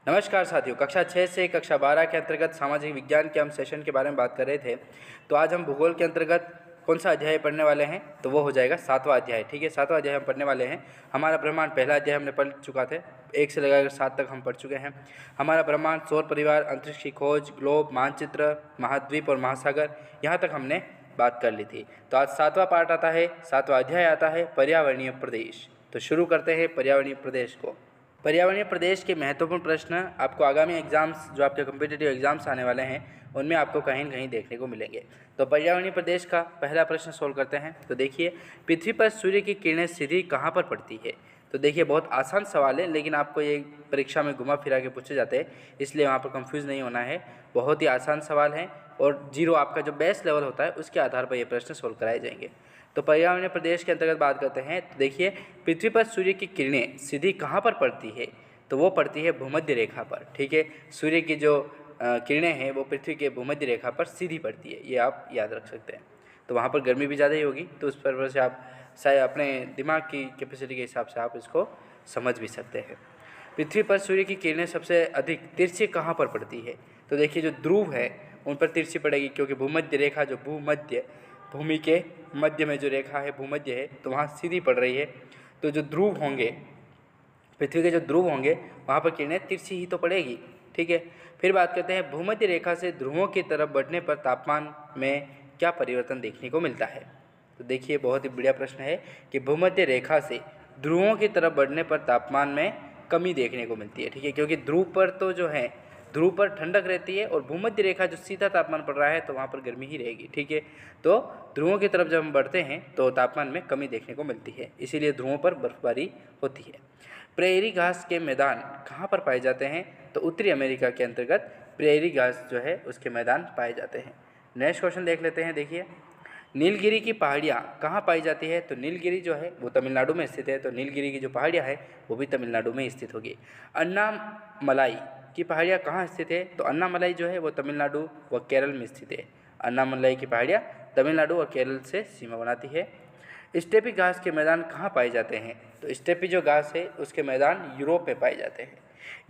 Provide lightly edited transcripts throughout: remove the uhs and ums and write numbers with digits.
नमस्कार साथियों, कक्षा 6 से कक्षा 12 के अंतर्गत सामाजिक विज्ञान के हम सेशन के बारे में बात कर रहे थे। तो आज हम भूगोल के अंतर्गत कौन सा अध्याय पढ़ने वाले हैं, तो वो हो जाएगा 7वां अध्याय। ठीक है, 7वां अध्याय हम पढ़ने वाले हैं। हमारा ब्रह्मांड पहला अध्याय हमने पढ़ चुका थे, 1 से लेकर 7 तक हम पढ़ चुके हैं। हमारा ब्रह्मांड, सौर परिवार, अंतरिक्ष की खोज, ग्लोब, मानचित्र, महाद्वीप और महासागर, यहाँ तक हमने बात कर ली थी। तो आज 7वां पार्ट आता है, 7वां अध्याय आता है पर्यावरणीय प्रदेश। तो शुरू करते हैं पर्यावरणीय प्रदेश को। पर्यावरणीय प्रदेश के महत्वपूर्ण प्रश्न आपको आगामी एग्जाम्स, जो आपके कॉम्पिटिटिव एग्जाम्स आने वाले हैं, उनमें आपको कहीं न कहीं देखने को मिलेंगे। तो पर्यावरणीय प्रदेश का पहला प्रश्न सोल्व करते हैं। तो देखिए, पृथ्वी पर सूर्य की किरणें सीधी कहाँ पर पड़ती है। तो देखिए, बहुत आसान सवाल है, लेकिन आपको ये परीक्षा में घुमा फिरा के पूछे जाते हैं, इसलिए वहाँ पर कंफ्यूज नहीं होना है। बहुत ही आसान सवाल है और 0 आपका जो बेस लेवल होता है उसके आधार पर ये प्रश्न सोल्व कराए जाएंगे। तो पर्यावरणीय प्रदेश के अंतर्गत बात करते हैं। तो देखिए, पृथ्वी पर सूर्य की किरणें सीधी कहाँ पर पड़ती है, तो वो पड़ती है भूमध्य रेखा पर। ठीक है, सूर्य की जो किरणें हैं वो पृथ्वी के भूमध्य रेखा पर सीधी पड़ती है, ये आप याद रख सकते हैं। तो वहाँ पर गर्मी भी ज़्यादा ही होगी, तो उस पर से आप शायद अपने दिमाग की कैपेसिटी के हिसाब से आप इसको समझ भी सकते हैं। पृथ्वी पर सूर्य की किरणें सबसे अधिक तिरछी कहाँ पर पड़ती है। तो देखिए, जो ध्रुव है उन पर तिरछी पड़ेगी, क्योंकि भूमध्य रेखा जो भूमि के मध्य में जो रेखा है भूमध्य है, तो वहाँ सीधी पड़ रही है। तो जो ध्रुव होंगे, पृथ्वी के जो ध्रुव होंगे, वहाँ पर किरणें तिरछी ही तो पड़ेगी। ठीक है, फिर बात करते हैं भूमध्य रेखा से ध्रुवों की तरफ बढ़ने पर तापमान में क्या परिवर्तन देखने को मिलता है। तो देखिए, बहुत ही बढ़िया प्रश्न है कि भूमध्य रेखा से ध्रुवों की तरफ बढ़ने पर तापमान में कमी देखने को मिलती है। ठीक है, क्योंकि ध्रुव पर तो जो है, ध्रुव पर ठंडक रहती है और भूमध्य रेखा जो सीधा तापमान पड़ रहा है, तो वहाँ पर गर्मी ही रहेगी। ठीक है, तो ध्रुवों की तरफ जब हम बढ़ते हैं तो तापमान में कमी देखने को मिलती है, इसीलिए ध्रुवों पर बर्फबारी होती है। प्रेयरी घास के मैदान कहाँ पर पाए जाते हैं। तो उत्तरी अमेरिका के अंतर्गत प्रेयरी घास जो है उसके मैदान पाए जाते हैं। नेक्स्ट क्वेश्चन देख लेते हैं। देखिए, नीलगिरी की पहाड़ियाँ कहाँ पाई जाती है। तो नीलगिरी जो है वो तमिलनाडु में स्थित है, तो नीलगिरी की जो पहाड़ियाँ है वो भी तमिलनाडु में स्थित होगी। अन्नामलाई की पहाड़ियाँ कहाँ स्थित है। तो अन्नामलाई जो है वो तमिलनाडु व केरल में स्थित है। अन्नामलाई की पहाड़ियाँ तमिलनाडु और केरल से सीमा बनाती है। स्टेपी घास के मैदान कहाँ पाए जाते हैं। तो स्टेपी जो घास है उसके मैदान यूरोप में पाए जाते हैं।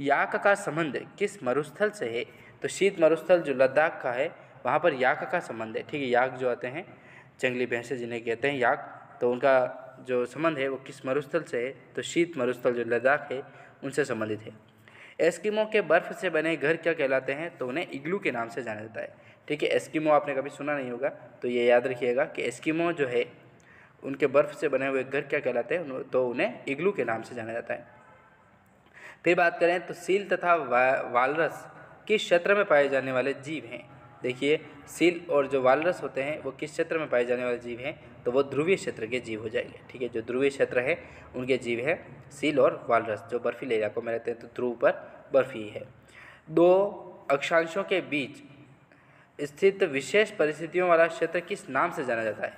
याक का संबंध किस मरुस्थल से है। तो शीत मरुस्थल जो लद्दाख का है, वहाँ पर याक का संबंध है। ठीक है, याक जो आते हैं जंगली भैंसे जिन्हें कहते हैं याक, तो उनका जो संबंध है वो किस मरुस्थल से है। तो शीत मरुस्थल जो लद्दाख है उनसे संबंधित है। एस्किमो के बर्फ़ से बने घर क्या कहलाते हैं। तो उन्हें इग्लू के नाम से जाना जाता है। ठीक है, एस्किमो आपने कभी सुना नहीं होगा, तो ये याद रखिएगा कि एस्किमो जो है उनके बर्फ़ से बने हुए घर क्या कहलाते हैं, तो उन्हें इग्लू के नाम से जाना जाता है। फिर बात करें तो सील तथा वालरस किस क्षेत्र में पाए जाने वाले जीव हैं। देखिए, सील और जो वालरस होते हैं वो किस क्षेत्र में पाए जाने वाले जीव हैं। तो वो ध्रुवीय क्षेत्र के जीव हो जाएंगे। ठीक है, जो ध्रुवीय क्षेत्र है उनके जीव हैं सील और वालरस, जो बर्फीले इलाकों में रहते हैं, तो ध्रुव पर बर्फ ही है। 2 अक्षांशों के बीच स्थित विशेष परिस्थितियों वाला क्षेत्र किस नाम से जाना जाता है।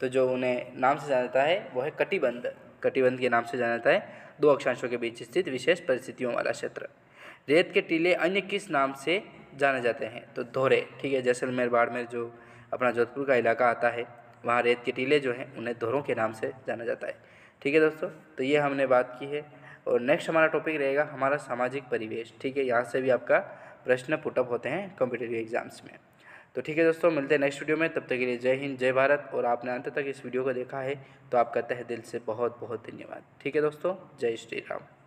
तो जो उन्हें नाम से जाना जाता है वो है कटिबंध। कटिबंध के नाम से जाना जाता है 2 अक्षांशों के बीच स्थित विशेष परिस्थितियों वाला क्षेत्र। रेत के टीले अन्य किस नाम से जाने जाते हैं। तो धोरे। ठीक है, जैसलमेर बाड़मेर जो अपना जोधपुर का इलाका आता है, वहाँ रेत के टीले जो हैं उन्हें धोरों के नाम से जाना जाता है। ठीक है दोस्तों, तो ये हमने बात की है। और नेक्स्ट हमारा टॉपिक रहेगा हमारा सामाजिक परिवेश। ठीक है, यहाँ से भी आपका प्रश्न पुटअप होते हैं कॉम्पिटिटिव एग्जाम्स में। तो ठीक है दोस्तों, मिलते हैं नेक्स्ट वीडियो में। तब तक के लिए जय हिंद, जय भारत। और आपने अंत तक इस वीडियो को देखा है तो आपका तहे दिल से बहुत बहुत धन्यवाद। ठीक है दोस्तों, जय श्री राम।